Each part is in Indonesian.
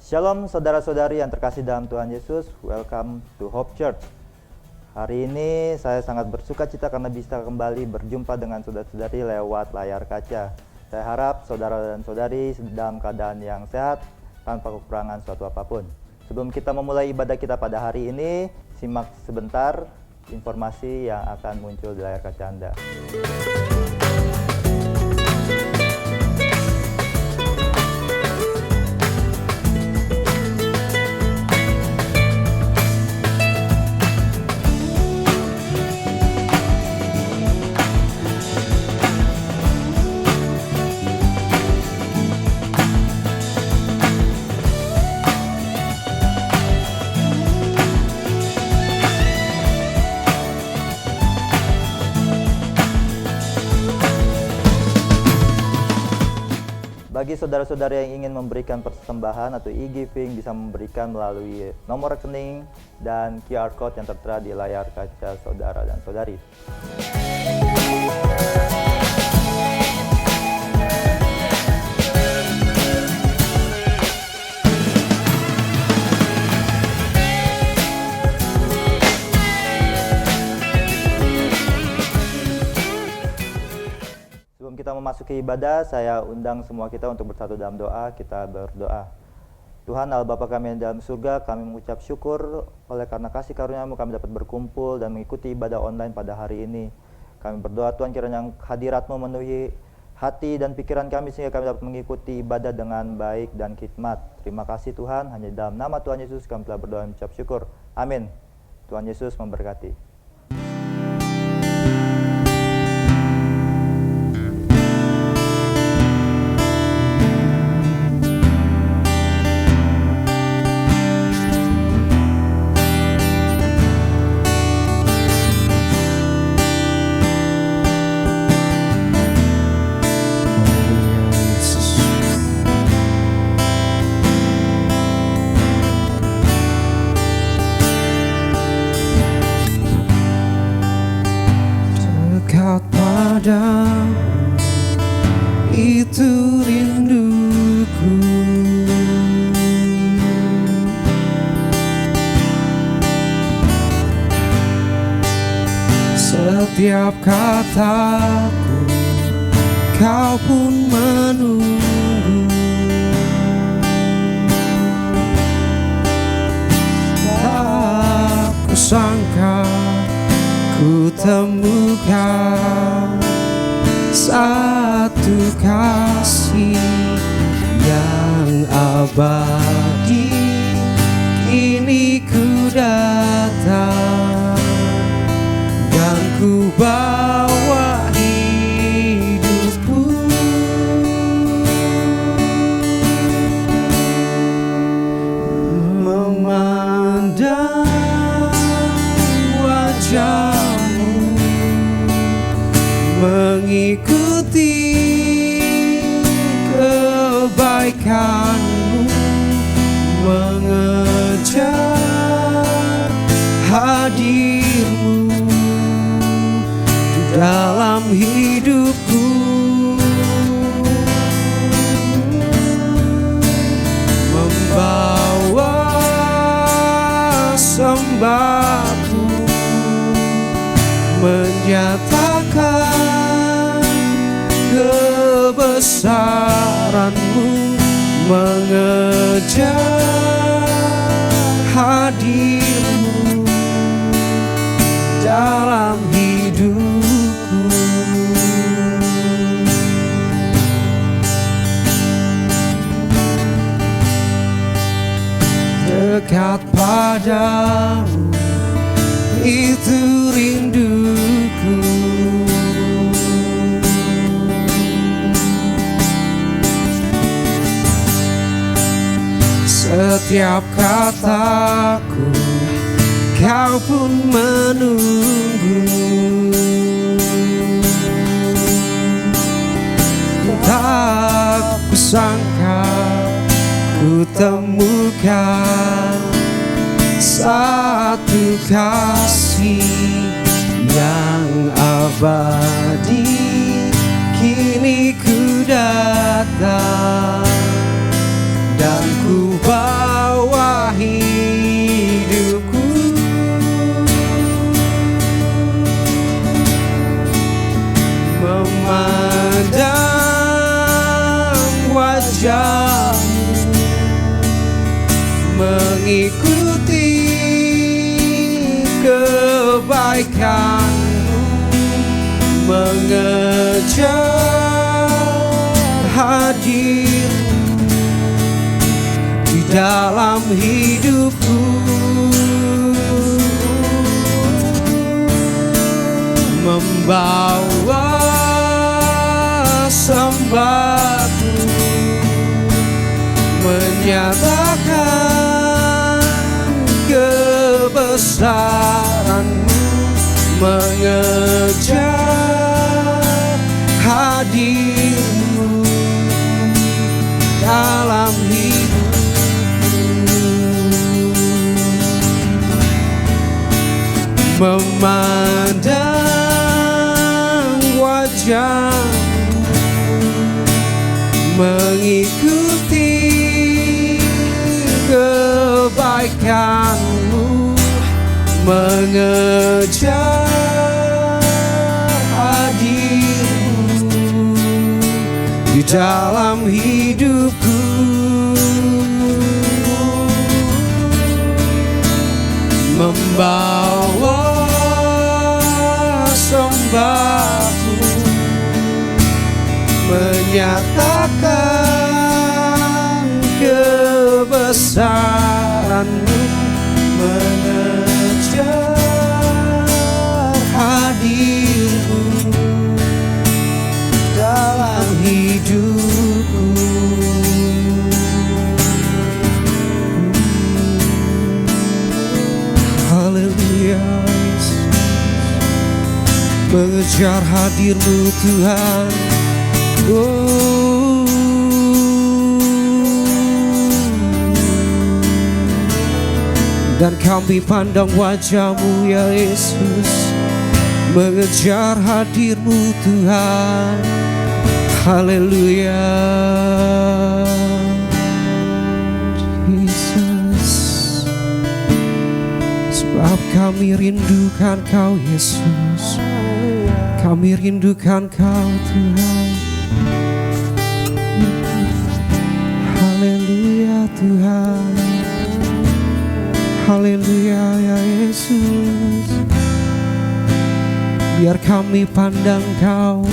Shalom saudara-saudari yang terkasih dalam Tuhan Yesus, welcome to Hope Church. Hari ini saya sangat bersuka cita karena bisa kembali berjumpa dengan saudara-saudari lewat layar kaca. Saya harap saudara dan saudari dalam keadaan yang sehat tanpa kekurangan suatu apapun. Sebelum kita memulai ibadah kita pada hari ini, simak sebentar informasi yang akan muncul di layar kaca Anda. Bagi saudara-saudara yang ingin memberikan persembahan atau e-giving, bisa memberikan melalui nomor rekening dan QR Code yang tertera di layar kaca saudara dan saudari. Sebelum kita memasuki ibadah, saya undang semua kita untuk bersatu dalam doa. Kita berdoa. Tuhan Allah Bapa kami yang dalam surga, kami mengucap syukur oleh karena kasih karunia-Mu kami dapat berkumpul dan mengikuti ibadah online pada hari ini. Kami berdoa Tuhan kiranya hadirat-Mu memenuhi hati dan pikiran kami sehingga kami dapat mengikuti ibadah dengan baik dan khidmat. Terima kasih Tuhan, hanya dalam nama Tuhan Yesus kami telah berdoa dan mengucap syukur. Amin. Tuhan Yesus memberkati. Itu rinduku, setiap kataku kau pun menunggu. Tak kusangka ku temukan satu kasih yang abadi. Kini ku datang dan ku bawa hidupku, memandang wajah-Mu, mengikuti kebaikan-Mu, mengejar hadir-Mu di dalam hidupku, membawa sembahku, menyatakan kebesaran-Mu, mengejar hadir-Mu dalam hidupku. Dekat padamu, itu rinduku. Setiap kataku kau pun menunggu. Tak kusangka ku temukan satu kasih yang abadi. Kini ku datang dan ku mengikuti kebaikan-Mu, mengejar hadir-Mu di dalam hidupku, membawa sembahku, menyatakan kebesaran-Mu, mengejar hadir-Mu dalam hidupku, memandang wajah-Mu, mengikuti kebaikan-Mu, mengejar hadir-Mu di dalam hidupku, membawa sembahku, menyatakan kebesaran-Mu, mengejar hadir-Mu dalam hidupku. Haleluya, mengejar hadir-Mu Tuhan. Oh, dan kami pandang wajah-Mu ya Yesus, mengejar hadir-Mu Tuhan. Haleluya, Yesus, sebab kami rindukan Kau Yesus, kami rindukan Kau Tuhan. Haleluya Tuhan, haleluya ya Yesus, biar kami pandang Kau,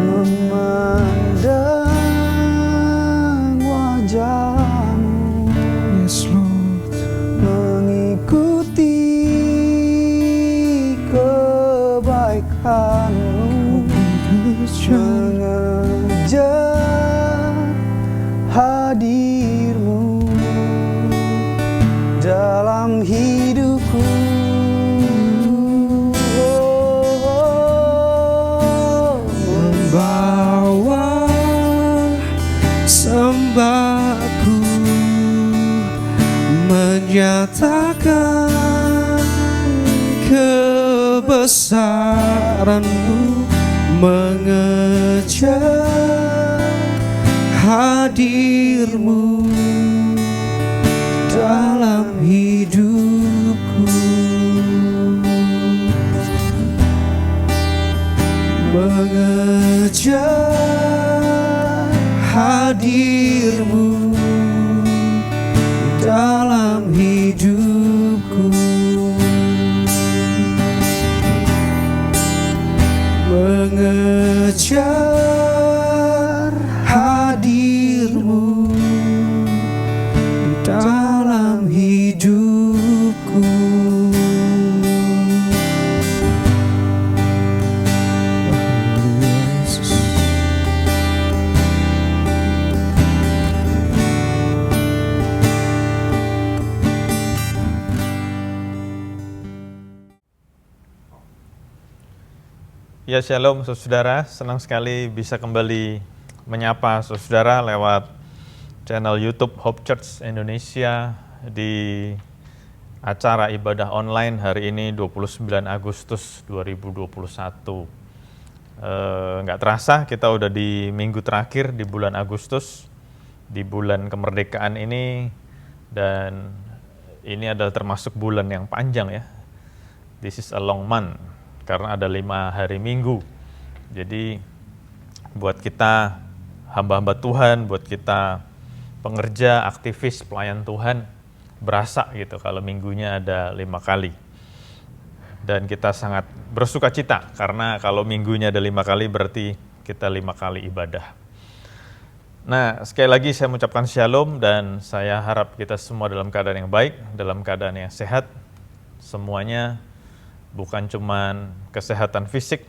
memandang wajah-Mu, yes Lord, mengikuti kebaikan-Mu, mengejar hadir-Mu dalam hidupku. membawa sembahku, menyatakan kebesaran-Mu, mengejar hadir-Mu dalam hidupku, mengejar hadir-Mu dalam hidupku, mengejar hadir-Mu dalam hidupku. Ya, shalom saudara, senang sekali bisa kembali menyapa saudara lewat channel YouTube Hope Church Indonesia di acara ibadah online hari ini 29 Agustus 2021. Nggak terasa kita udah di minggu terakhir di bulan Agustus, di bulan kemerdekaan ini, dan ini adalah termasuk bulan yang panjang ya. This is a long month. Karena ada 5 hari Minggu. Jadi buat kita hamba-hamba Tuhan, buat kita pengerja, aktivis, pelayan Tuhan berasa gitu kalau minggunya ada 5 kali. Dan kita sangat bersuka cita karena kalau minggunya ada 5 kali berarti kita 5 kali ibadah. Nah, sekali lagi saya mengucapkan shalom dan saya harap kita semua dalam keadaan yang baik, dalam keadaan yang sehat. Semuanya bukan cuman kesehatan fisik,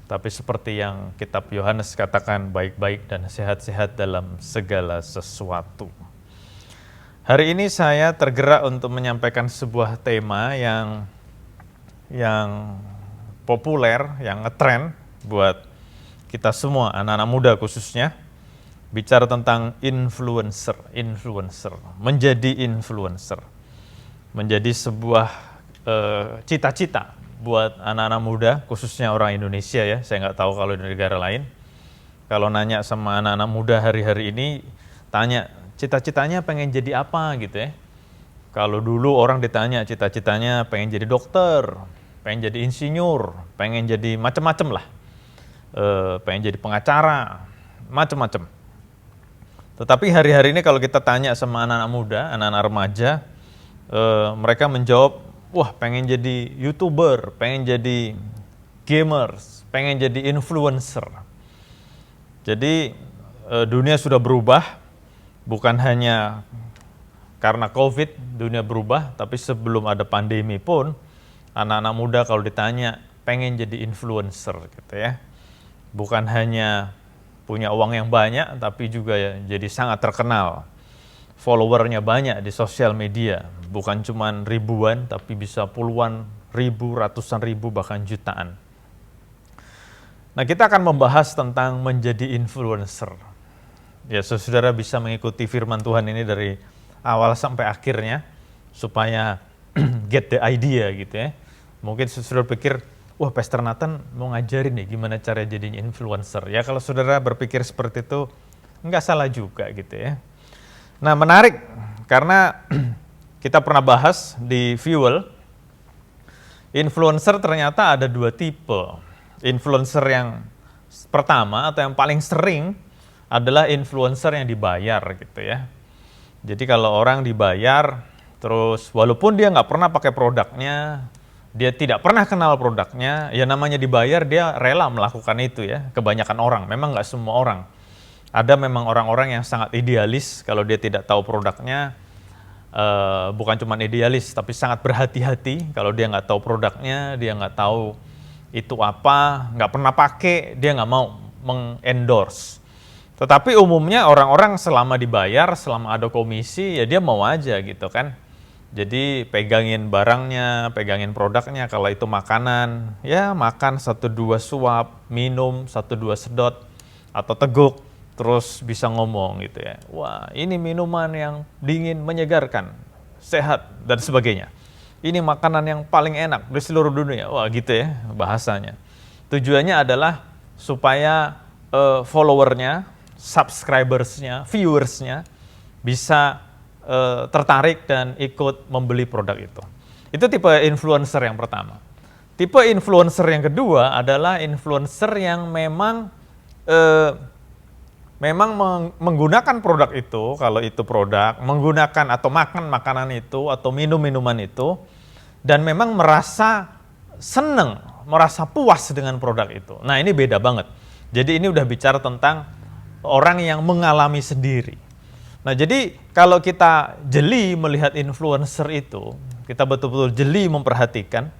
tapi seperti yang kitab Yohanes katakan, baik-baik dan sehat-sehat dalam segala sesuatu. Hari ini saya tergerak untuk menyampaikan sebuah tema yang populer, yang ngetren buat kita semua, anak-anak muda khususnya. Bicara tentang influencer, menjadi influencer, menjadi sebuah cita-cita buat anak-anak muda, khususnya orang Indonesia ya. Saya nggak tahu kalau di negara lain. Kalau nanya sama anak-anak muda hari-hari ini, tanya cita-citanya pengen jadi apa gitu ya. Kalau dulu orang ditanya cita-citanya pengen jadi dokter, pengen jadi insinyur, pengen jadi macam-macam lah, pengen jadi pengacara, macam-macam. Tetapi hari-hari ini kalau kita tanya sama anak-anak muda, anak-anak remaja, mereka menjawab, wah pengen jadi YouTuber, pengen jadi gamers, pengen jadi influencer. Jadi dunia sudah berubah, bukan hanya karena COVID dunia berubah, tapi sebelum ada pandemi pun, anak-anak muda kalau ditanya pengen jadi influencer gitu ya. Bukan hanya punya uang yang banyak, tapi juga ya, jadi sangat terkenal. Followernya banyak di sosial media, bukan cuma ribuan, tapi bisa puluhan ribu, ratusan ribu, bahkan jutaan. Nah, kita akan membahas tentang menjadi influencer. Ya, saudara bisa mengikuti firman Tuhan ini dari awal sampai akhirnya, supaya get the idea gitu ya. Mungkin saudara pikir, wah Pastor Nathan mau ngajarin nih gimana cara jadinya influencer. Ya kalau saudara berpikir seperti itu, nggak salah juga gitu ya. Nah menarik, karena kita pernah bahas di Fuel, influencer ternyata ada 2 tipe. Influencer yang pertama atau yang paling sering adalah influencer yang dibayar gitu ya. Jadi kalau orang dibayar, terus walaupun dia nggak pernah pakai produknya, dia tidak pernah kenal produknya, ya namanya dibayar dia rela melakukan itu ya. Kebanyakan orang, memang nggak semua orang. Ada memang orang-orang yang sangat idealis kalau dia tidak tahu produknya, bukan cuma idealis tapi sangat berhati-hati kalau dia nggak tahu produknya, dia nggak tahu itu apa, nggak pernah pakai, dia nggak mau mengendorse. Tetapi umumnya orang-orang selama dibayar, selama ada komisi, ya dia mau aja gitu kan. Jadi pegangin barangnya, pegangin produknya, kalau itu makanan, ya makan 1-2 suap, minum 1-2 sedot atau teguk, terus bisa ngomong gitu ya. Wah ini minuman yang dingin, menyegarkan, sehat, dan sebagainya. Ini makanan yang paling enak di seluruh dunia, wah gitu ya bahasanya. Tujuannya adalah supaya followernya, subscribersnya, viewersnya bisa tertarik dan ikut membeli produk itu. Itu tipe influencer yang pertama. Tipe influencer yang kedua adalah influencer yang memang menggunakan produk itu, kalau itu produk, menggunakan atau makan makanan itu atau minum minuman itu, dan memang merasa seneng, merasa puas dengan produk itu. Nah ini beda banget. Jadi ini udah bicara tentang orang yang mengalami sendiri. Nah jadi kalau kita jeli melihat influencer itu, kita betul-betul jeli memperhatikan,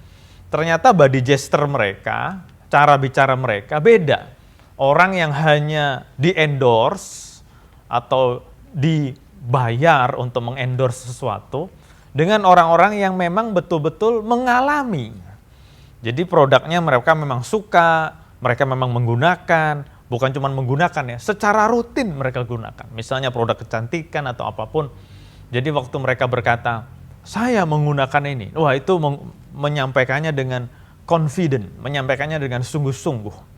ternyata body gesture mereka, cara bicara mereka beda. Orang yang hanya di-endorse atau dibayar untuk mengendorse sesuatu, dengan orang-orang yang memang betul-betul mengalami. Jadi produknya mereka memang suka, mereka memang menggunakan, bukan cuma menggunakan ya, secara rutin mereka gunakan. Misalnya produk kecantikan atau apapun. Jadi waktu mereka berkata, saya menggunakan ini. Wah itu menyampaikannya dengan confident, menyampaikannya dengan sungguh-sungguh.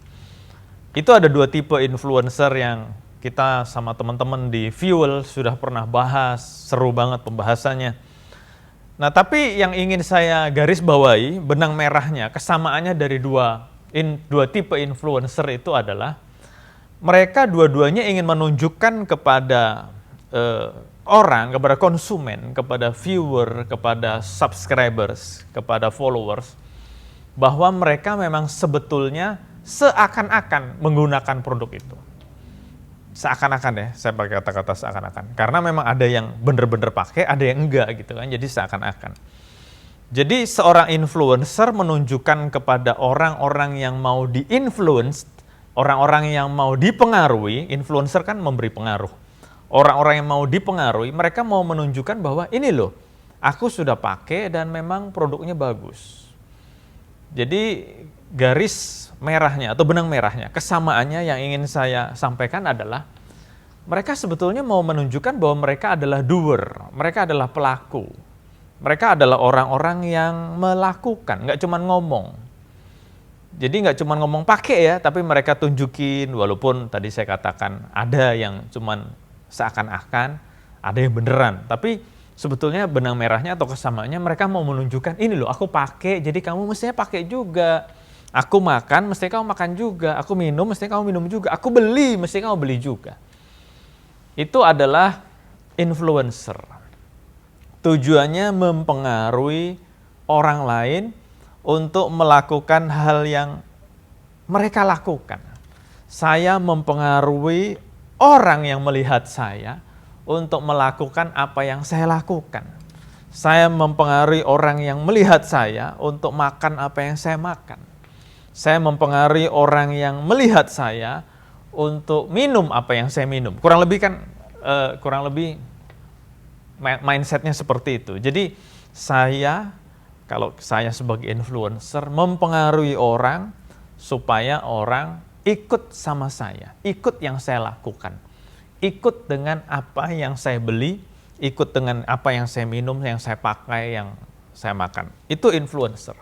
Itu ada 2 tipe influencer yang kita sama teman-teman di Fuel sudah pernah bahas, seru banget pembahasannya. Nah tapi yang ingin saya garis bawahi, benang merahnya, kesamaannya dari dua tipe influencer itu adalah mereka dua-duanya ingin menunjukkan kepada orang, kepada konsumen, kepada viewer, kepada subscribers, kepada followers, bahwa mereka memang sebetulnya seakan-akan menggunakan produk itu. Seakan-akan ya, saya pakai kata-kata seakan-akan. Karena memang ada yang benar-benar pakai, ada yang enggak gitu kan, jadi seakan-akan. Jadi seorang influencer menunjukkan kepada orang-orang yang mau di-influence, orang-orang yang mau dipengaruhi, influencer kan memberi pengaruh. Orang-orang yang mau dipengaruhi, mereka mau menunjukkan bahwa ini loh, aku sudah pakai dan memang produknya bagus. Jadi garis merahnya atau benang merahnya, kesamaannya yang ingin saya sampaikan adalah mereka sebetulnya mau menunjukkan bahwa mereka adalah doer, mereka adalah pelaku. Mereka adalah orang-orang yang melakukan, nggak cuma ngomong. Jadi nggak cuma ngomong pakai ya, tapi mereka tunjukin, walaupun tadi saya katakan ada yang cuma seakan-akan, ada yang beneran. Tapi sebetulnya benang merahnya atau kesamaannya mereka mau menunjukkan, ini loh aku pakai, jadi kamu mestinya pakai juga. Aku makan, mesti kamu makan juga. Aku minum, mesti kamu minum juga. Aku beli, mesti kamu beli juga. Itu adalah influencer. Tujuannya mempengaruhi orang lain untuk melakukan hal yang mereka lakukan. Saya mempengaruhi orang yang melihat saya untuk melakukan apa yang saya lakukan. Saya mempengaruhi orang yang melihat saya untuk makan apa yang saya makan. Saya mempengaruhi orang yang melihat saya untuk minum apa yang saya minum. Kurang lebih mindsetnya seperti itu. Jadi kalau saya sebagai influencer mempengaruhi orang supaya orang ikut sama saya, ikut yang saya lakukan, ikut dengan apa yang saya beli, ikut dengan apa yang saya minum, yang saya pakai, yang saya makan. Itu influencer.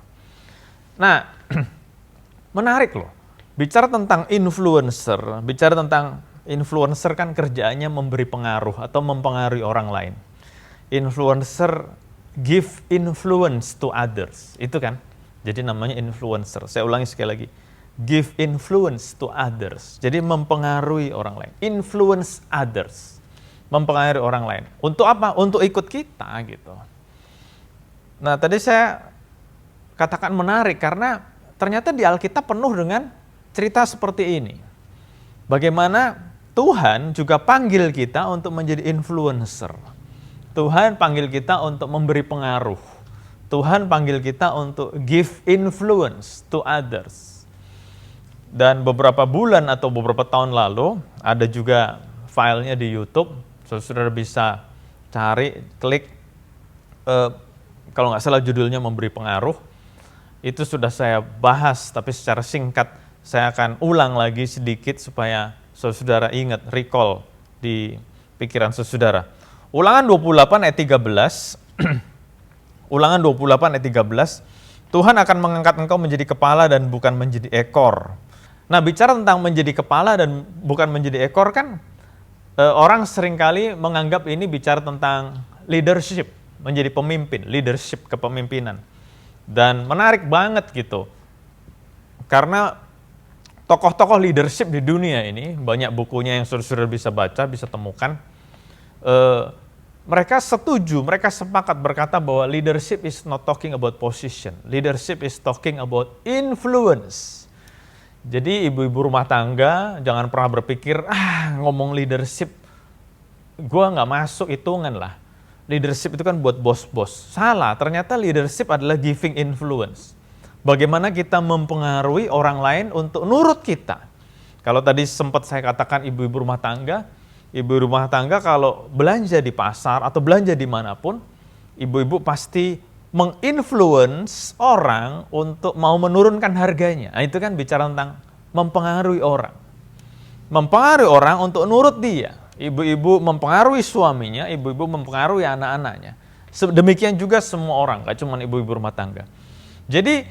Nah, menarik loh. Bicara tentang influencer kan kerjaannya memberi pengaruh atau mempengaruhi orang lain. Influencer give influence to others, itu kan. Jadi namanya influencer. Saya ulangi sekali lagi. Give influence to others. Jadi mempengaruhi orang lain. Influence others. Mempengaruhi orang lain. Untuk apa? Untuk ikut kita gitu. Nah, tadi saya katakan menarik karena ternyata di Alkitab penuh dengan cerita seperti ini. Bagaimana Tuhan juga panggil kita untuk menjadi influencer. Tuhan panggil kita untuk memberi pengaruh. Tuhan panggil kita untuk give influence to others. Dan beberapa bulan atau beberapa tahun lalu, ada juga filenya di YouTube, saudara bisa cari, klik, kalau nggak salah judulnya memberi pengaruh. Itu sudah saya bahas, tapi secara singkat saya akan ulang lagi sedikit supaya saudara ingat, recall di pikiran saudara. Ulangan 28 ayat 13, Ulangan 28 ayat 13, Tuhan akan mengangkat engkau menjadi kepala dan bukan menjadi ekor. Nah, bicara tentang menjadi kepala dan bukan menjadi ekor kan, orang seringkali menganggap ini bicara tentang leadership, menjadi pemimpin, leadership kepemimpinan. Dan menarik banget gitu, karena tokoh-tokoh leadership di dunia ini, banyak bukunya yang saudara bisa baca, bisa temukan, mereka setuju, mereka sepakat berkata bahwa leadership is not talking about position. Leadership is talking about influence. Jadi ibu-ibu rumah tangga jangan pernah berpikir, ngomong leadership, gue nggak masuk hitungan lah. Leadership itu kan buat bos-bos. Salah, ternyata leadership adalah giving influence. Bagaimana kita mempengaruhi orang lain untuk nurut kita. Kalau tadi sempat saya katakan ibu-ibu rumah tangga kalau belanja di pasar atau belanja dimanapun, ibu-ibu pasti menginfluence orang untuk mau menurunkan harganya. Nah, itu kan bicara tentang mempengaruhi orang. Mempengaruhi orang untuk nurut dia. Ibu-ibu mempengaruhi suaminya, ibu-ibu mempengaruhi anak-anaknya. Demikian juga semua orang, gak cuma ibu-ibu rumah tangga. Jadi,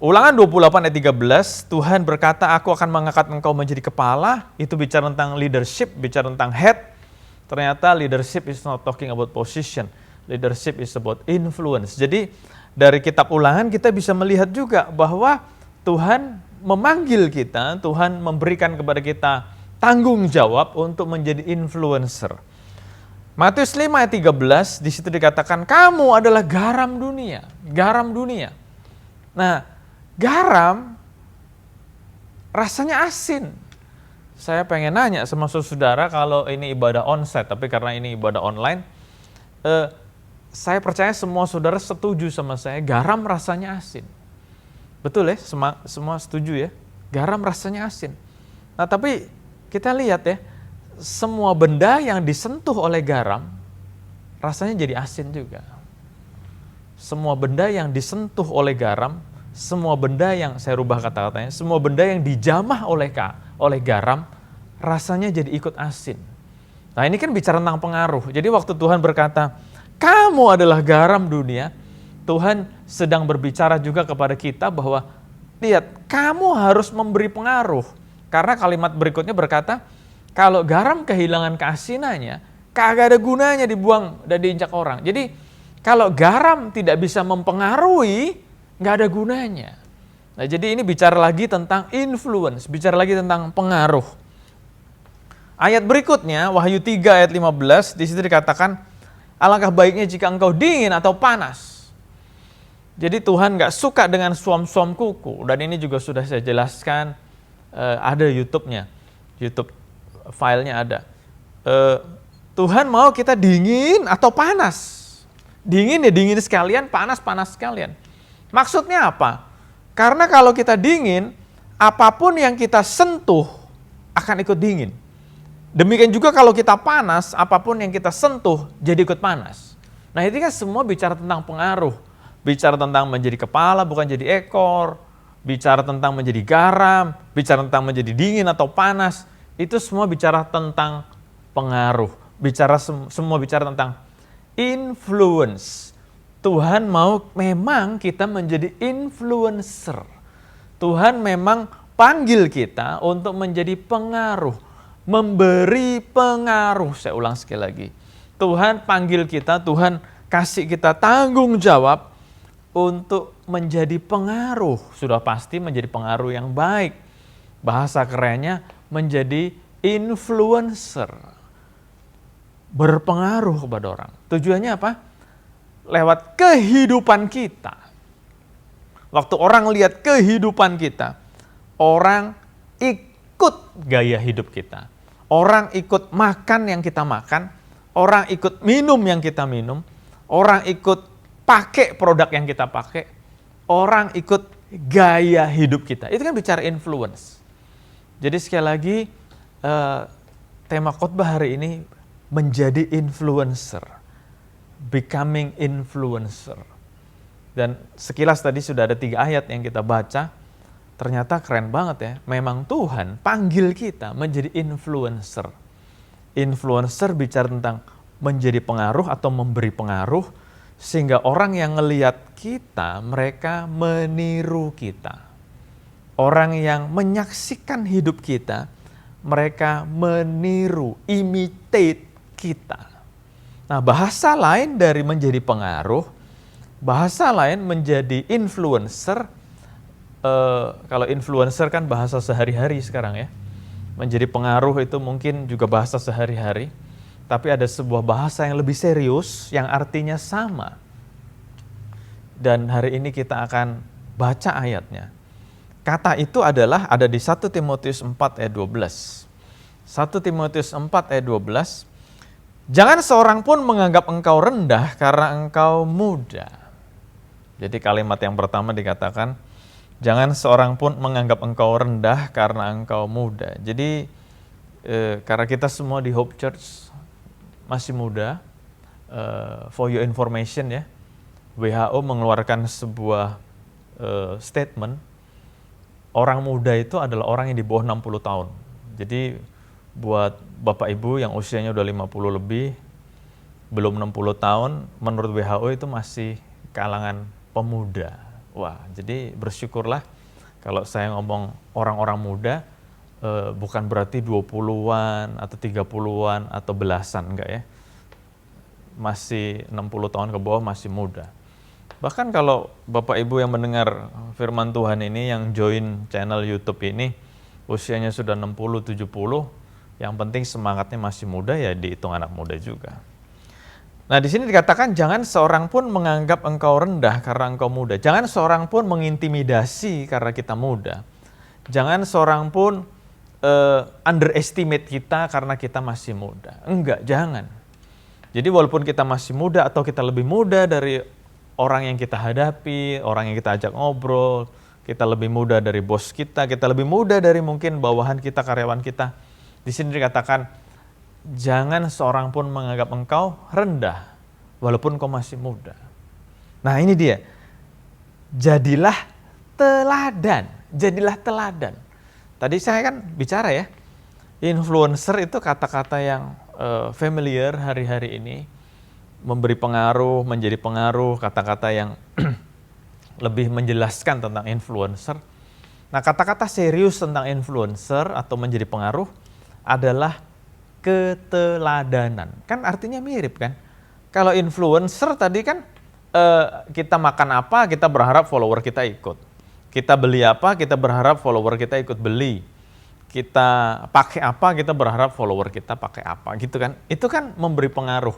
Ulangan 28 ayat 13, Tuhan berkata, aku akan mengangkat engkau menjadi kepala. Itu bicara tentang leadership, bicara tentang head. Ternyata leadership is not talking about position. Leadership is about influence. Jadi dari kitab Ulangan kita bisa melihat juga bahwa Tuhan memanggil kita, Tuhan memberikan kepada kita tanggung jawab untuk menjadi influencer. Matius 5 ayat 13 di situ dikatakan kamu adalah garam dunia, garam dunia. Nah, garam rasanya asin. Saya pengen nanya sama saudara kalau ini ibadah onsite, tapi karena ini ibadah online, saya percaya semua saudara setuju sama saya, garam rasanya asin. Betul ya, semua setuju ya, garam rasanya asin. Nah tapi kita lihat ya, semua benda yang disentuh oleh garam, rasanya jadi asin juga. Semua benda yang disentuh oleh garam, semua benda yang, saya rubah kata-katanya, semua benda yang dijamah oleh garam, rasanya jadi ikut asin. Nah ini kan bicara tentang pengaruh. Jadi waktu Tuhan berkata, kamu adalah garam dunia, Tuhan sedang berbicara juga kepada kita bahwa, lihat, kamu harus memberi pengaruh. Karena kalimat berikutnya berkata, kalau garam kehilangan keasinannya, kagak ada gunanya dibuang dan diinjak orang. Jadi kalau garam tidak bisa mempengaruhi, nggak ada gunanya. Nah jadi ini bicara lagi tentang influence, bicara lagi tentang pengaruh. Ayat berikutnya, Wahyu 3 ayat 15, di situ dikatakan, alangkah baiknya jika engkau dingin atau panas. Jadi Tuhan nggak suka dengan suam-suam kuku, dan ini juga sudah saya jelaskan, ada YouTube-nya, YouTube filenya ada. Tuhan mau kita dingin atau panas. Dingin ya dingin sekalian, panas sekalian. Maksudnya apa? Karena kalau kita dingin, apapun yang kita sentuh akan ikut dingin. Demikian juga kalau kita panas, apapun yang kita sentuh jadi ikut panas. Nah ini kan semua bicara tentang pengaruh. Bicara tentang menjadi kepala bukan jadi ekor. Bicara tentang menjadi garam, bicara tentang menjadi dingin atau panas. Itu semua bicara tentang pengaruh. Semua bicara tentang influence. Tuhan mau memang kita menjadi influencer. Tuhan memang panggil kita untuk menjadi pengaruh. Memberi pengaruh. Saya ulang sekali lagi. Tuhan panggil kita, Tuhan kasih kita tanggung jawab untuk menjadi pengaruh. Sudah pasti menjadi pengaruh yang baik. Bahasa kerennya menjadi influencer. Berpengaruh kepada orang. Tujuannya apa? Lewat kehidupan kita. Waktu orang lihat kehidupan kita, orang ikut gaya hidup kita. Orang ikut makan yang kita makan, orang ikut minum yang kita minum, orang ikut pakai produk yang kita pakai, orang ikut gaya hidup kita. Itu kan bicara influence. Jadi sekali lagi, tema khotbah hari ini menjadi influencer. Becoming influencer. Dan sekilas tadi sudah ada 3 ayat yang kita baca. Ternyata keren banget ya. Memang Tuhan panggil kita menjadi influencer. Influencer bicara tentang menjadi pengaruh atau memberi pengaruh. Sehingga orang yang ngelihat kita, mereka meniru kita. Orang yang menyaksikan hidup kita, mereka meniru, imitate kita. Nah, bahasa lain dari menjadi pengaruh, bahasa lain menjadi influencer. Kalau influencer kan bahasa sehari-hari sekarang ya. Menjadi pengaruh itu mungkin juga bahasa sehari-hari. Tapi ada sebuah bahasa yang lebih serius, yang artinya sama. Dan hari ini kita akan baca ayatnya. Kata itu adalah ada di 1 Timotius 4 ayat 12. 1 Timotius 4 ayat 12. Jangan seorang pun menganggap engkau rendah karena engkau muda. Jadi kalimat yang pertama dikatakan, jangan seorang pun menganggap engkau rendah karena engkau muda. Jadi karena kita semua di Hope Church masih muda, for your information ya, WHO mengeluarkan sebuah statement, orang muda itu adalah orang yang di bawah 60 tahun. Jadi buat Bapak Ibu yang usianya udah 50 lebih, belum 60 tahun, menurut WHO itu masih kalangan pemuda. Wah, jadi bersyukurlah kalau saya ngomong orang-orang muda, bukan berarti 20-an atau 30-an atau belasan, enggak ya. Masih 60 tahun ke bawah masih muda. Bahkan kalau Bapak Ibu yang mendengar firman Tuhan ini, yang join channel YouTube ini, usianya sudah 60-70, Yang penting semangatnya masih muda, ya dihitung anak muda juga. Nah, di sini dikatakan jangan seorang pun menganggap engkau rendah karena engkau muda. Jangan seorang pun mengintimidasi karena kita muda. Jangan seorang pun underestimate kita karena kita masih muda. Enggak, jangan. Jadi walaupun kita masih muda atau kita lebih muda dari orang yang kita hadapi, orang yang kita ajak ngobrol, kita lebih muda dari bos kita lebih muda dari mungkin bawahan kita, karyawan kita. Di sini dikatakan, jangan seorang pun menganggap engkau rendah, walaupun kau masih muda. Nah ini dia, jadilah teladan. Tadi saya kan bicara ya, influencer itu kata-kata yang familiar hari-hari ini, memberi pengaruh, menjadi pengaruh, kata-kata yang lebih menjelaskan tentang influencer. Nah kata-kata serius tentang influencer atau menjadi pengaruh adalah keteladanan. Kan artinya mirip kan? Kalau influencer tadi kan kita makan apa, kita berharap follower kita ikut. Kita beli apa, kita berharap follower kita ikut beli. Kita pakai apa, kita berharap follower kita pakai apa, gitu kan? Itu kan memberi pengaruh.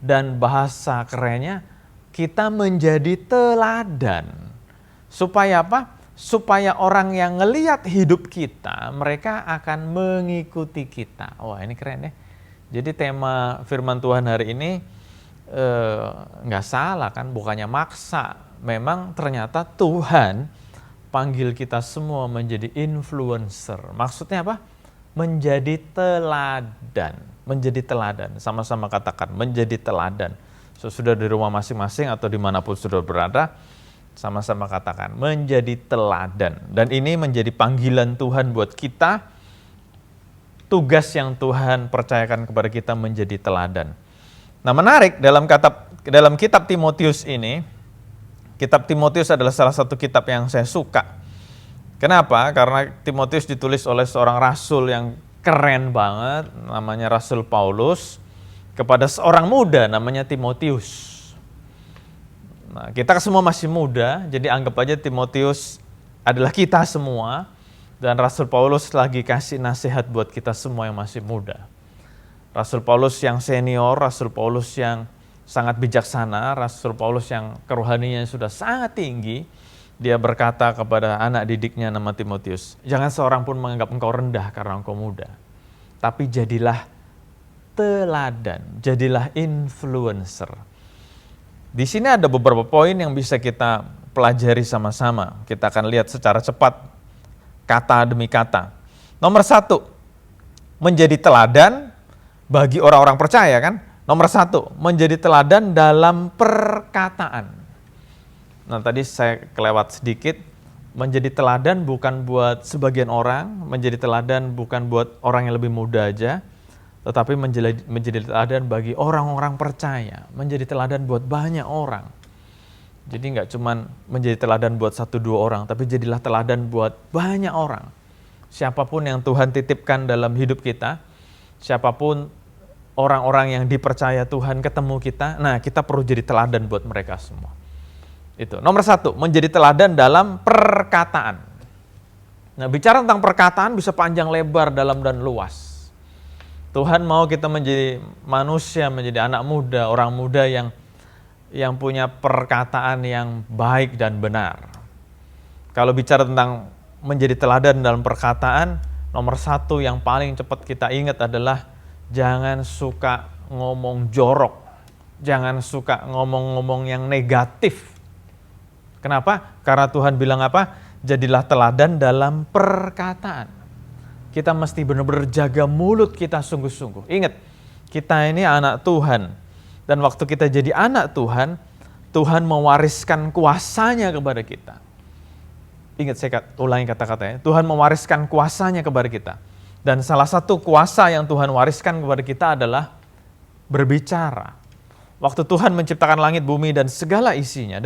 Dan bahasa kerennya, kita menjadi teladan. Supaya apa? Supaya orang yang ngelihat hidup kita, mereka akan mengikuti kita. Wah ini keren ya. Jadi tema firman Tuhan hari ini nggak salah kan, bukannya maksa. Memang ternyata Tuhan panggil kita semua menjadi influencer. Maksudnya apa? Menjadi teladan. Menjadi teladan. Sama-sama katakan, menjadi teladan. Sudah di rumah masing-masing atau dimanapun sudah berada, sama-sama katakan, menjadi teladan. Dan ini menjadi panggilan Tuhan buat kita, tugas yang Tuhan percayakan kepada kita menjadi teladan. Nah menarik, dalam kitab Timotius ini, kitab Timotius adalah salah satu kitab yang saya suka. Kenapa? Karena Timotius ditulis oleh seorang rasul yang keren banget, namanya Rasul Paulus, kepada seorang muda namanya Timotius. Nah, kita semua masih muda, jadi anggap aja Timotius adalah kita semua, dan Rasul Paulus lagi kasih nasihat buat kita semua yang masih muda. Rasul Paulus yang senior, Rasul Paulus yang sangat bijaksana, Rasul Paulus yang kerohaniannya sudah sangat tinggi, dia berkata kepada anak didiknya nama Timotius, jangan seorang pun menganggap engkau rendah karena engkau muda, tapi jadilah teladan, jadilah influencer. Di sini ada beberapa poin yang bisa kita pelajari sama-sama. Kita akan lihat secara cepat kata demi kata. Nomor 1, menjadi teladan bagi orang-orang percaya kan. Nomor 1, menjadi teladan dalam perkataan. Nah tadi saya kelewat sedikit, menjadi teladan bukan buat sebagian orang, menjadi teladan bukan buat orang yang lebih muda aja, tetapi menjadi teladan bagi orang-orang percaya, menjadi teladan buat banyak orang. Jadi nggak cuma menjadi teladan buat 1-2 orang, tapi jadilah teladan buat banyak orang. Siapapun yang Tuhan titipkan dalam hidup kita, siapapun orang-orang yang dipercaya Tuhan ketemu kita, nah kita perlu jadi teladan buat mereka semua. Itu. Nomor 1, menjadi teladan dalam perkataan. Nah bicara tentang perkataan bisa panjang lebar, dalam dan luas. Tuhan mau kita menjadi manusia, menjadi anak muda, orang muda yang punya perkataan yang baik dan benar. Kalau bicara tentang menjadi teladan dalam perkataan, nomor 1 yang paling cepat kita ingat adalah jangan suka ngomong jorok, jangan suka ngomong-ngomong yang negatif. Kenapa? Karena Tuhan bilang apa? Jadilah teladan dalam perkataan. Kita mesti benar-benar jaga mulut kita sungguh-sungguh. Ingat, kita ini anak Tuhan. Dan waktu kita jadi anak Tuhan, Tuhan mewariskan kuasanya kepada kita. Ingat, saya ulangi kata-katanya. Tuhan mewariskan kuasanya kepada kita. Dan salah satu kuasa yang Tuhan wariskan kepada kita adalah berbicara. Waktu Tuhan menciptakan langit, bumi, dan segala isinya,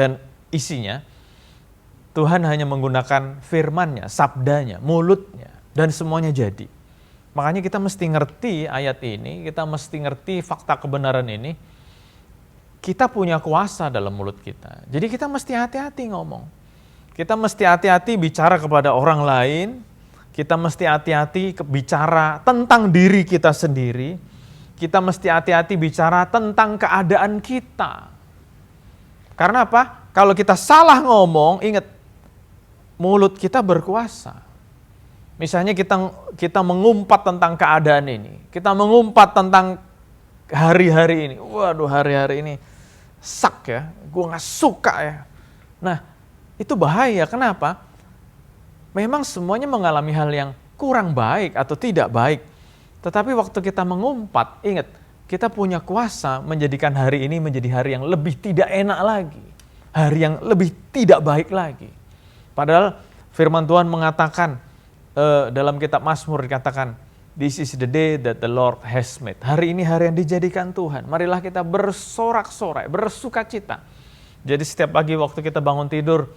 Tuhan hanya menggunakan firman-Nya, sabdanya, mulutnya, dan semuanya jadi. Makanya kita mesti ngerti ayat ini, kita mesti ngerti fakta kebenaran ini. Kita punya kuasa dalam mulut kita. Jadi kita mesti hati-hati ngomong. Kita mesti hati-hati bicara kepada orang lain. Kita mesti hati-hati bicara tentang diri kita sendiri. Kita mesti hati-hati bicara tentang keadaan kita. Karena apa? Kalau kita salah ngomong, ingat, mulut kita berkuasa. Misalnya kita mengumpat tentang keadaan ini. Kita mengumpat tentang hari-hari ini. Waduh, hari-hari ini sak ya, gue gak suka ya. Nah, itu bahaya. Kenapa? Memang semuanya mengalami hal yang kurang baik atau tidak baik. Tetapi waktu kita mengumpat, ingat, kita punya kuasa menjadikan hari ini menjadi hari yang lebih tidak enak lagi. Hari yang lebih tidak baik lagi. Padahal firman Tuhan mengatakan, dalam kitab Mazmur dikatakan, "This is the day that the Lord has made." Hari ini hari yang dijadikan Tuhan. Marilah kita bersorak-sorai, bersukacita. Jadi setiap pagi waktu kita bangun tidur,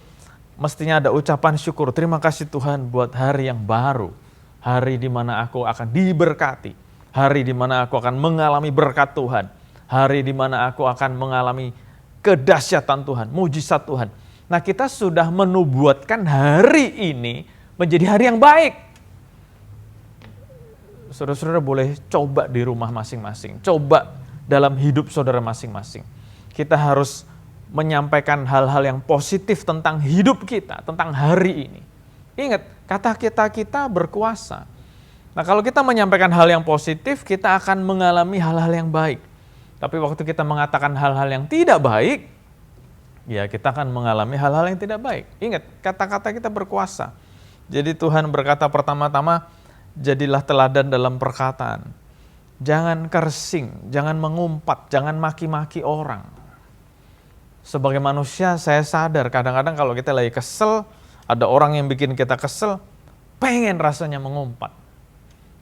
mestinya ada ucapan syukur. Terima kasih Tuhan buat hari yang baru. Hari di mana aku akan diberkati. Hari di mana aku akan mengalami berkat Tuhan. Hari di mana aku akan mengalami kedahsyatan Tuhan, mujizat Tuhan. Nah, kita sudah menubuatkan hari ini menjadi hari yang baik. Saudara-saudara boleh coba di rumah masing-masing. Coba dalam hidup saudara masing-masing. Kita harus menyampaikan hal-hal yang positif tentang hidup kita, tentang hari ini. Ingat, kata kita berkuasa. Nah, kalau kita menyampaikan hal yang positif, kita akan mengalami hal-hal yang baik. Tapi waktu kita mengatakan hal-hal yang tidak baik, ya kita akan mengalami hal-hal yang tidak baik. Ingat, kata-kata kita berkuasa. Jadi Tuhan berkata pertama-tama, jadilah teladan dalam perkataan. Jangan kersing, jangan mengumpat, jangan maki-maki orang. Sebagai manusia saya sadar kadang-kadang kalau kita lagi kesel, ada orang yang bikin kita kesel, pengen rasanya mengumpat.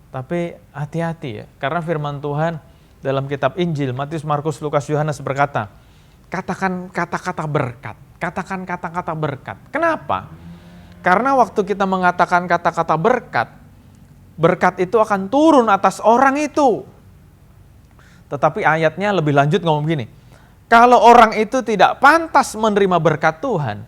Tapi hati-hati ya, karena firman Tuhan dalam kitab Injil, Matius, Markus, Lukas, Yohanes berkata, katakan kata-kata berkat, katakan kata-kata berkat. Kenapa? Karena waktu kita mengatakan kata-kata berkat, berkat itu akan turun atas orang itu. Tetapi ayatnya lebih lanjut ngomong gini, kalau orang itu tidak pantas menerima berkat Tuhan,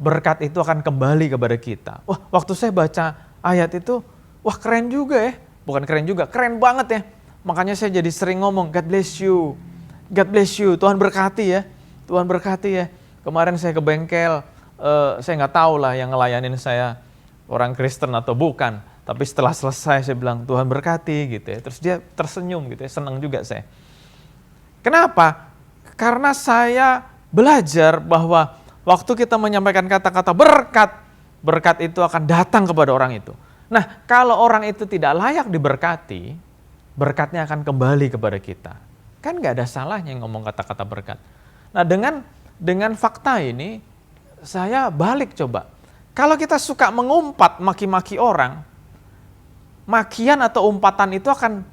berkat itu akan kembali kepada kita. Wah, waktu saya baca ayat itu, wah keren juga ya. Bukan keren juga, keren banget ya. Makanya saya jadi sering ngomong, God bless you. God bless you, Tuhan berkati ya. Tuhan berkati ya. Kemarin saya ke bengkel, saya nggak tahu lah yang ngelayanin saya orang Kristen atau bukan. Tapi setelah selesai saya bilang, Tuhan berkati gitu ya. Terus dia tersenyum gitu ya, senang juga saya. Kenapa? Karena saya belajar bahwa waktu kita menyampaikan kata-kata berkat, berkat itu akan datang kepada orang itu. Nah, kalau orang itu tidak layak diberkati, berkatnya akan kembali kepada kita. Kan nggak ada salahnya ngomong kata-kata berkat. Nah, dengan fakta ini, saya balik coba. Kalau kita suka mengumpat, maki-maki orang, makian atau umpatan itu akan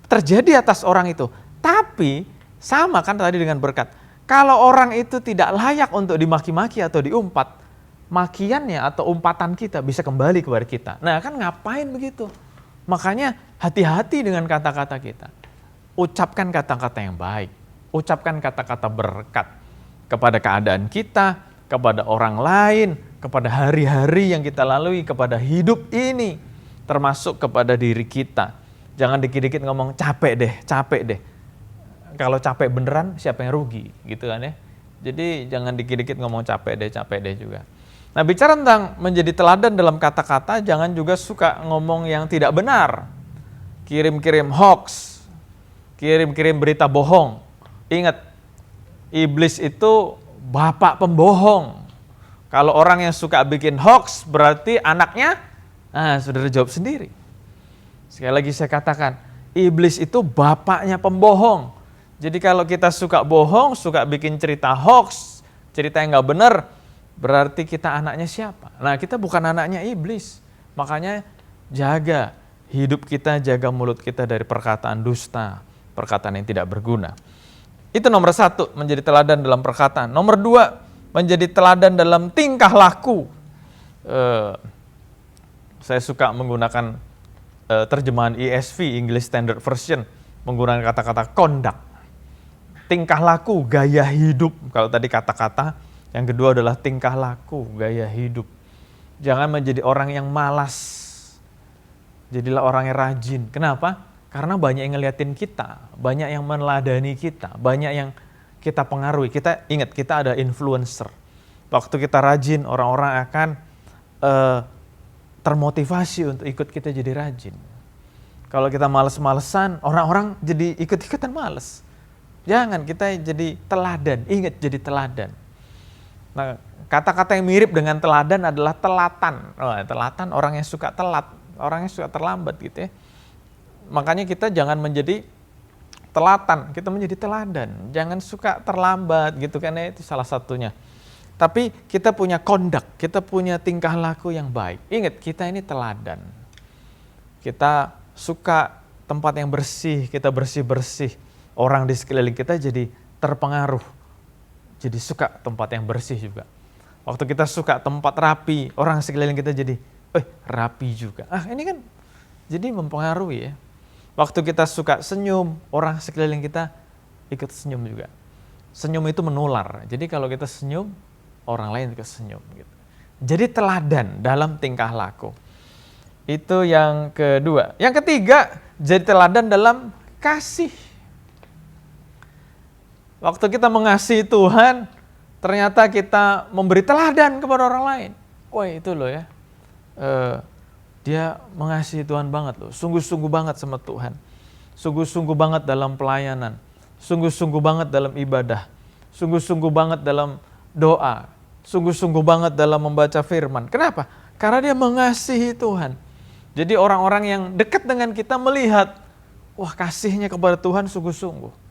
terjadi atas orang itu. Tapi sama kan tadi dengan berkat. Kalau orang itu tidak layak untuk dimaki-maki atau diumpat, makiannya atau umpatan kita bisa kembali kepada kita. Nah, kan ngapain begitu? Makanya hati-hati dengan kata-kata kita. Ucapkan kata-kata yang baik. Ucapkan kata-kata berkat kepada keadaan kita, kepada orang lain, kepada hari-hari yang kita lalui, kepada hidup ini, termasuk kepada diri kita. Jangan dikit-dikit ngomong capek deh. Kalau capek beneran siapa yang rugi gitu kan ya. Jadi jangan dikit-dikit ngomong capek deh juga. Nah, bicara tentang menjadi teladan dalam kata-kata, jangan juga suka ngomong yang tidak benar. Kirim-kirim hoax, kirim-kirim berita bohong. Ingat, iblis itu bapak pembohong. Kalau orang yang suka bikin hoax berarti anaknya, saudara jawab sendiri. Sekali lagi saya katakan, iblis itu bapaknya pembohong. Jadi kalau kita suka bohong, suka bikin cerita hoax, cerita yang nggak benar, berarti kita anaknya siapa? Nah, kita bukan anaknya iblis. Makanya jaga hidup kita, jaga mulut kita dari perkataan dusta, perkataan yang tidak berguna. Itu nomor 1, menjadi teladan dalam perkataan. Nomor 2, menjadi teladan dalam tingkah laku. Saya suka menggunakan terjemahan ESV, English Standard Version, menggunakan kata-kata conduct. Tingkah laku, gaya hidup. Kalau tadi kata-kata, yang kedua adalah tingkah laku, gaya hidup. Jangan menjadi orang yang malas. Jadilah orang yang rajin. Kenapa? Karena banyak yang ngeliatin kita, banyak yang meneladani kita, banyak yang kita pengaruhi. Kita ingat, kita ada influencer. Waktu kita rajin, orang-orang akan termotivasi untuk ikut kita jadi rajin. Kalau kita males-malesan, orang-orang jadi ikut-ikutan males. Jangan, kita jadi teladan. Ingat, jadi teladan. Nah, kata-kata yang mirip dengan teladan adalah telatan. Telatan orang yang suka telat, orang yang suka terlambat gitu ya. Makanya kita jangan menjadi telatan, kita menjadi teladan. Jangan suka terlambat gitu kan, itu salah satunya. Tapi kita punya conduct, kita punya tingkah laku yang baik. Ingat, kita ini teladan. Kita suka tempat yang bersih, kita bersih-bersih. Orang di sekeliling kita jadi terpengaruh. Jadi suka tempat yang bersih juga. Waktu kita suka tempat rapi, orang sekeliling kita jadi rapi juga. Ini kan jadi mempengaruhi ya. Waktu kita suka senyum, orang sekeliling kita ikut senyum juga. Senyum itu menular. Jadi kalau kita senyum, orang lain juga senyum. Gitu. Jadi teladan dalam tingkah laku. Itu yang kedua. Yang ketiga, jadi teladan dalam kasih. Waktu kita mengasihi Tuhan, ternyata kita memberi teladan kepada orang lain. Wah itu loh ya. Dia mengasihi Tuhan banget loh. Sungguh-sungguh banget sama Tuhan. Sungguh-sungguh banget dalam pelayanan. Sungguh-sungguh banget dalam ibadah. Sungguh-sungguh banget dalam doa. Sungguh-sungguh banget dalam membaca firman. Kenapa? Karena dia mengasihi Tuhan. Jadi orang-orang yang dekat dengan kita melihat, wah kasihnya kepada Tuhan sungguh-sungguh.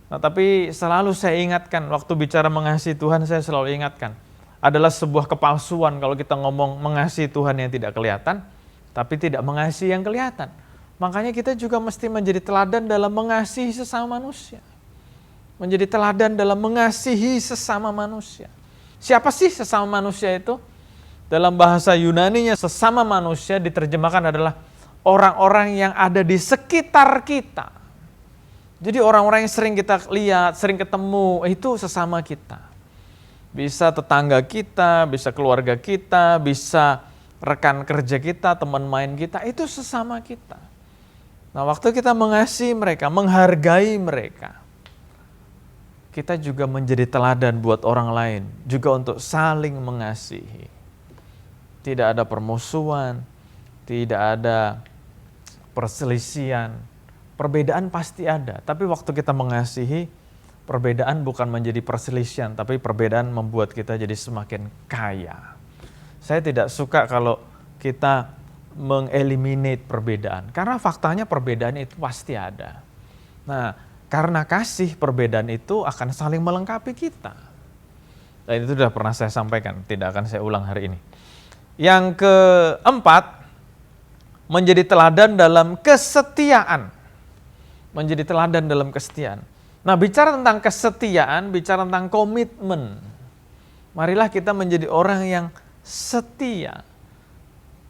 Nah tapi selalu saya ingatkan, waktu bicara mengasihi Tuhan saya selalu ingatkan, adalah sebuah kepalsuan kalau kita ngomong mengasihi Tuhan yang tidak kelihatan, tapi tidak mengasihi yang kelihatan. Makanya kita juga mesti menjadi teladan dalam mengasihi sesama manusia. Menjadi teladan dalam mengasihi sesama manusia. Siapa sih sesama manusia itu? Dalam bahasa Yunaninya sesama manusia diterjemahkan adalah orang-orang yang ada di sekitar kita. Jadi orang-orang yang sering kita lihat, sering ketemu, itu sesama kita. Bisa tetangga kita, bisa keluarga kita, bisa rekan kerja kita, teman main kita, itu sesama kita. Nah waktu kita mengasihi mereka, menghargai mereka, kita juga menjadi teladan buat orang lain, juga untuk saling mengasihi. Tidak ada permusuhan, tidak ada perselisihan. Perbedaan pasti ada, tapi waktu kita mengasihi, perbedaan bukan menjadi perselisihan, tapi perbedaan membuat kita jadi semakin kaya. Saya tidak suka kalau kita mengeliminate perbedaan, karena faktanya perbedaan itu pasti ada. Nah, karena kasih, perbedaan itu akan saling melengkapi kita. Dan itu sudah pernah saya sampaikan, tidak akan saya ulang hari ini. Yang keempat, menjadi teladan dalam kesetiaan. Menjadi teladan dalam kesetiaan. Nah, bicara tentang kesetiaan, bicara tentang komitmen. Marilah kita menjadi orang yang setia.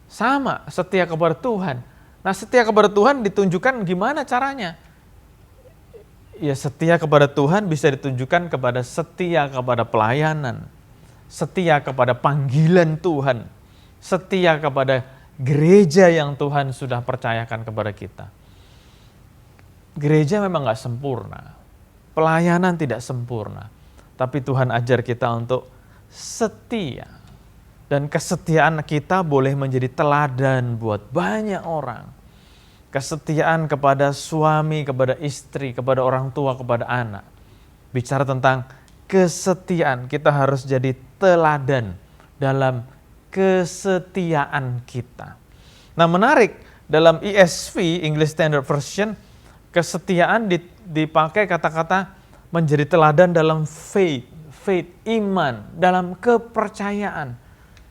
Sama, setia kepada Tuhan. Nah, setia kepada Tuhan ditunjukkan gimana caranya? Ya, setia kepada Tuhan bisa ditunjukkan kepada setia kepada pelayanan. Setia kepada panggilan Tuhan. Setia kepada gereja yang Tuhan sudah percayakan kepada kita. Gereja memang gak sempurna. Pelayanan tidak sempurna. Tapi Tuhan ajar kita untuk setia. Dan kesetiaan kita boleh menjadi teladan buat banyak orang. Kesetiaan kepada suami, kepada istri, kepada orang tua, kepada anak. Bicara tentang kesetiaan, kita harus jadi teladan dalam kesetiaan kita. Nah menarik, dalam ESV, English Standard Version, kesetiaan dipakai kata-kata menjadi teladan dalam faith, iman, dalam kepercayaan.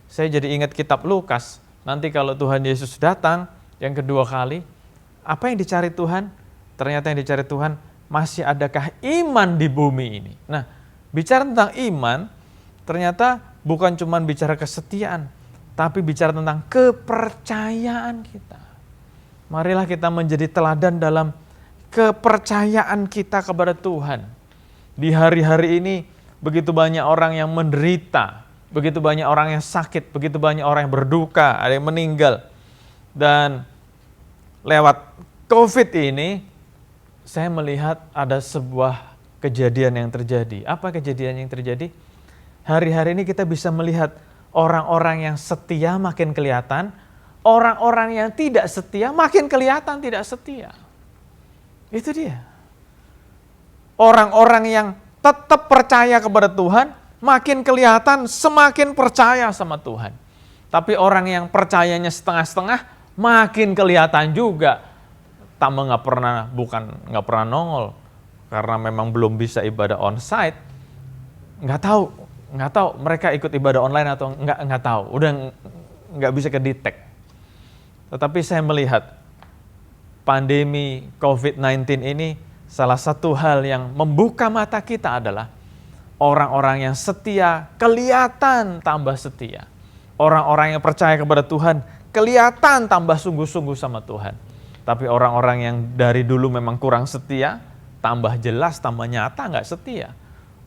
Saya jadi ingat kitab Lukas, nanti kalau Tuhan Yesus datang yang kedua kali, apa yang dicari Tuhan? Ternyata yang dicari Tuhan, masih adakah iman di bumi ini? Nah, bicara tentang iman, ternyata bukan cuma bicara kesetiaan, tapi bicara tentang kepercayaan kita. Marilah kita menjadi teladan dalam kepercayaan kita kepada Tuhan. Di hari-hari ini begitu banyak orang yang menderita, begitu banyak orang yang sakit, begitu banyak orang yang berduka, ada yang meninggal. Dan lewat COVID ini, saya melihat ada sebuah kejadian yang terjadi. Apa kejadian yang terjadi? Hari-hari ini kita bisa melihat orang-orang yang setia makin kelihatan, orang-orang yang tidak setia makin kelihatan tidak setia. Itu dia. Orang-orang yang tetap percaya kepada Tuhan, makin kelihatan semakin percaya sama Tuhan. Tapi orang yang percayanya setengah-setengah, makin kelihatan juga. Tambah nggak pernah nongol. Karena memang belum bisa ibadah onsite. Nggak tahu mereka ikut ibadah online atau nggak tahu. Udah nggak bisa kedetek. Tetapi saya melihat pandemi COVID-19 ini salah satu hal yang membuka mata kita adalah orang-orang yang setia kelihatan tambah setia. Orang-orang yang percaya kepada Tuhan kelihatan tambah sungguh-sungguh sama Tuhan. Tapi orang-orang yang dari dulu memang kurang setia, tambah jelas, tambah nyata nggak setia.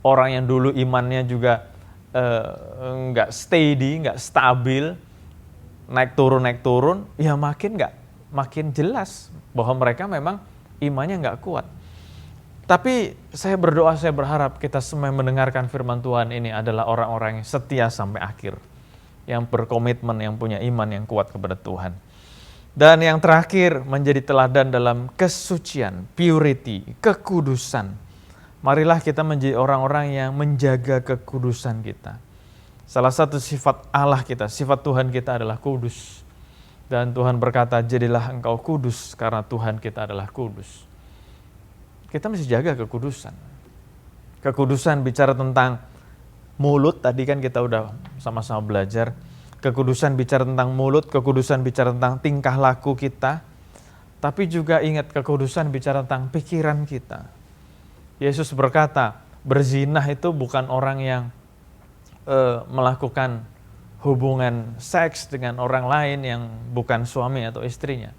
Orang yang dulu imannya juga nggak steady, nggak stabil, naik turun, ya makin jelas bahwa mereka memang imannya nggak kuat. Tapi saya berdoa, saya berharap kita semua yang mendengarkan firman Tuhan ini adalah orang-orang yang setia sampai akhir. Yang berkomitmen, yang punya iman yang kuat kepada Tuhan. Dan yang terakhir, menjadi teladan dalam kesucian, purity, kekudusan. Marilah kita menjadi orang-orang yang menjaga kekudusan kita. Salah satu sifat Allah kita, sifat Tuhan kita adalah kudus. Dan Tuhan berkata, jadilah engkau kudus karena Tuhan kita adalah kudus. Kita mesti jaga kekudusan. Kekudusan bicara tentang mulut, tadi kan kita udah sama-sama belajar. Kekudusan bicara tentang mulut, kekudusan bicara tentang tingkah laku kita. Tapi juga ingat, kekudusan bicara tentang pikiran kita. Yesus berkata, berzinah itu bukan orang yang melakukan hubungan seks dengan orang lain yang bukan suami atau istrinya.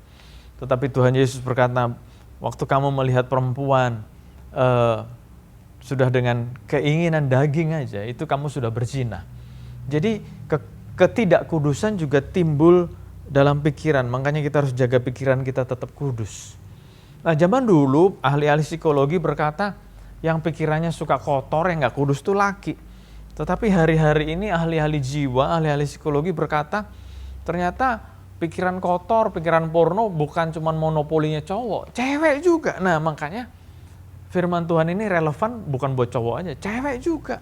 Tetapi Tuhan Yesus berkata, waktu kamu melihat perempuan sudah dengan keinginan daging aja, itu kamu sudah berzina. Jadi ketidakkudusan juga timbul dalam pikiran, makanya kita harus jaga pikiran kita tetap kudus. Nah, zaman dulu ahli-ahli psikologi berkata, yang pikirannya suka kotor, yang gak kudus itu laki. Tetapi hari-hari ini ahli-ahli jiwa, ahli-ahli psikologi berkata, ternyata pikiran kotor, pikiran porno bukan cuma monopolinya cowok, cewek juga. Nah, makanya firman Tuhan ini relevan bukan buat cowok aja, cewek juga.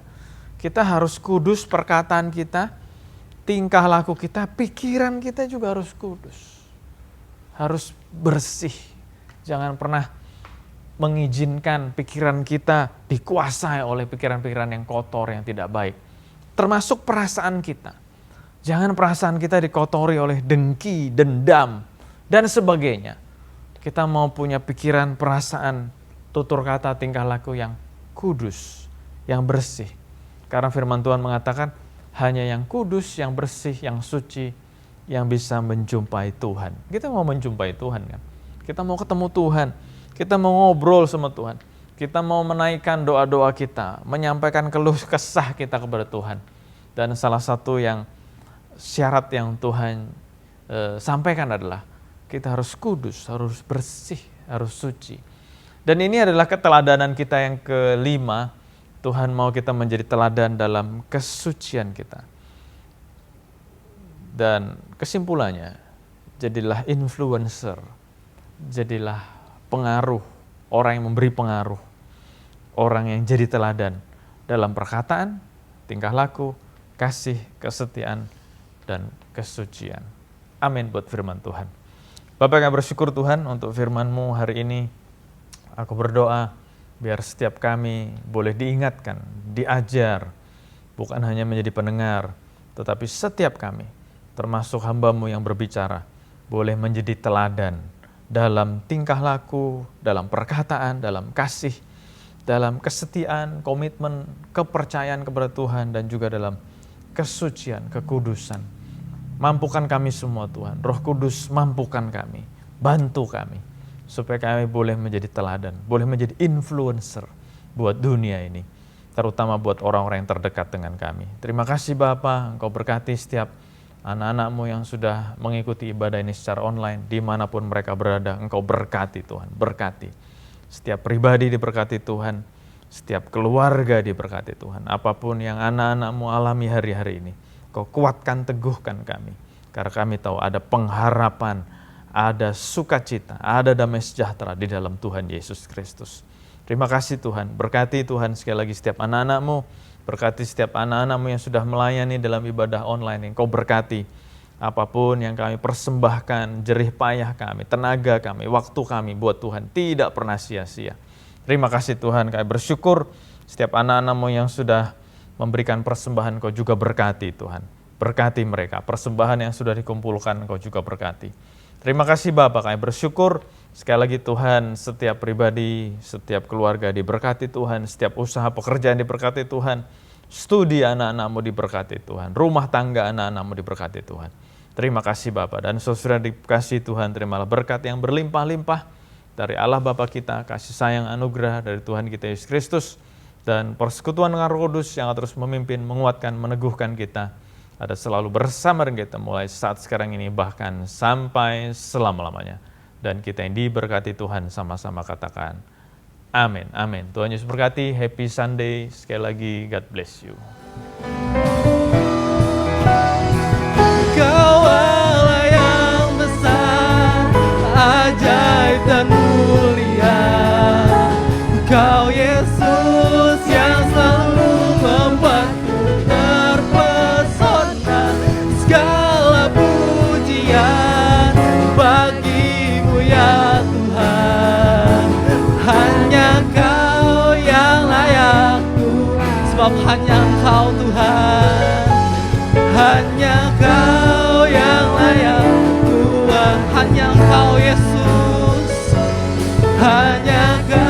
Kita harus kudus perkataan kita, tingkah laku kita, pikiran kita juga harus kudus. Harus bersih. Jangan pernah mengizinkan pikiran kita dikuasai oleh pikiran-pikiran yang kotor, yang tidak baik. Termasuk perasaan kita. Jangan perasaan kita dikotori oleh dengki, dendam, dan sebagainya. Kita mau punya pikiran, perasaan, tutur kata, tingkah laku yang kudus, yang bersih. Karena firman Tuhan mengatakan, hanya yang kudus, yang bersih, yang suci, yang bisa menjumpai Tuhan. Kita mau menjumpai Tuhan kan? Kita mau ketemu Tuhan, kita mau ngobrol sama Tuhan, kita mau menaikkan doa-doa kita, menyampaikan keluh kesah kita kepada Tuhan. Dan salah satu yang syarat yang Tuhan sampaikan adalah kita harus kudus, harus bersih, harus suci. Dan ini adalah keteladanan kita yang kelima. Tuhan mau kita menjadi teladan dalam kesucian kita. Dan kesimpulannya, jadilah influencer, jadilah pengaruh, orang yang memberi pengaruh, orang yang jadi teladan dalam perkataan, tingkah laku, kasih, kesetiaan, dan kesucian. Amin buat firman Tuhan. Bapak yang bersyukur Tuhan untuk firman-Mu hari ini. Aku berdoa biar setiap kami boleh diingatkan, diajar, bukan hanya menjadi pendengar, tetapi setiap kami, termasuk hamba-Mu yang berbicara, boleh menjadi teladan dalam tingkah laku, dalam perkataan, dalam kasih, dalam kesetiaan, komitmen, kepercayaan kepada Tuhan, dan juga dalam kesucian, kekudusan. Mampukan kami semua Tuhan, Roh Kudus mampukan kami, bantu kami, supaya kami boleh menjadi teladan, boleh menjadi influencer buat dunia ini, terutama buat orang-orang yang terdekat dengan kami. Terima kasih Bapa, Engkau berkati setiap anak-anak-Mu yang sudah mengikuti ibadah ini secara online, dimanapun mereka berada, Engkau berkati Tuhan, berkati. Setiap pribadi diberkati Tuhan, setiap keluarga diberkati Tuhan. Apapun yang anak-anak-Mu alami hari-hari ini, Kau kuatkan, teguhkan kami. Karena kami tahu ada pengharapan, ada sukacita, ada damai sejahtera di dalam Tuhan Yesus Kristus. Terima kasih Tuhan, berkati Tuhan sekali lagi setiap anak-anak-Mu, berkati setiap anak-anak-Mu yang sudah melayani dalam ibadah online. Engkau berkati apapun yang kami persembahkan, jerih payah kami, tenaga kami, waktu kami buat Tuhan tidak pernah sia-sia. Terima kasih Tuhan, kami bersyukur setiap anak-anak-Mu yang sudah memberikan persembahan, Kau juga berkati Tuhan. Berkati mereka, persembahan yang sudah dikumpulkan Kau juga berkati. Terima kasih Bapak, kami bersyukur sekali lagi Tuhan, setiap pribadi, setiap keluarga diberkati Tuhan, setiap usaha pekerjaan diberkati Tuhan, studi anak-anak-Mu diberkati Tuhan, rumah tangga anak-anak-Mu diberkati Tuhan. Terima kasih Bapak, dan saudara dikasih Tuhan, terimalah berkat yang berlimpah-limpah dari Allah Bapa kita, kasih sayang anugerah dari Tuhan kita Yesus Kristus, dan persekutuan dengan Roh Kudus yang terus memimpin, menguatkan, meneguhkan kita, ada selalu bersama dengan kita mulai saat sekarang ini bahkan sampai selama-lamanya. Dan kita yang diberkati Tuhan sama-sama katakan amin, amin. Tuhan Yesus berkati, happy Sunday, sekali lagi God bless you. Kau Allah yang besar, ajaib dan mulia. Kau Yesus yang selalu membuatku terpesona. Segala pujian bagi-Mu ya Tuhan. Hanya Kau yang layak Tuhan, sebab hanya Engkau Tuhan. Hanya Kau yang layak Tuhan, hanya Engkau Yesus. Hanya Kau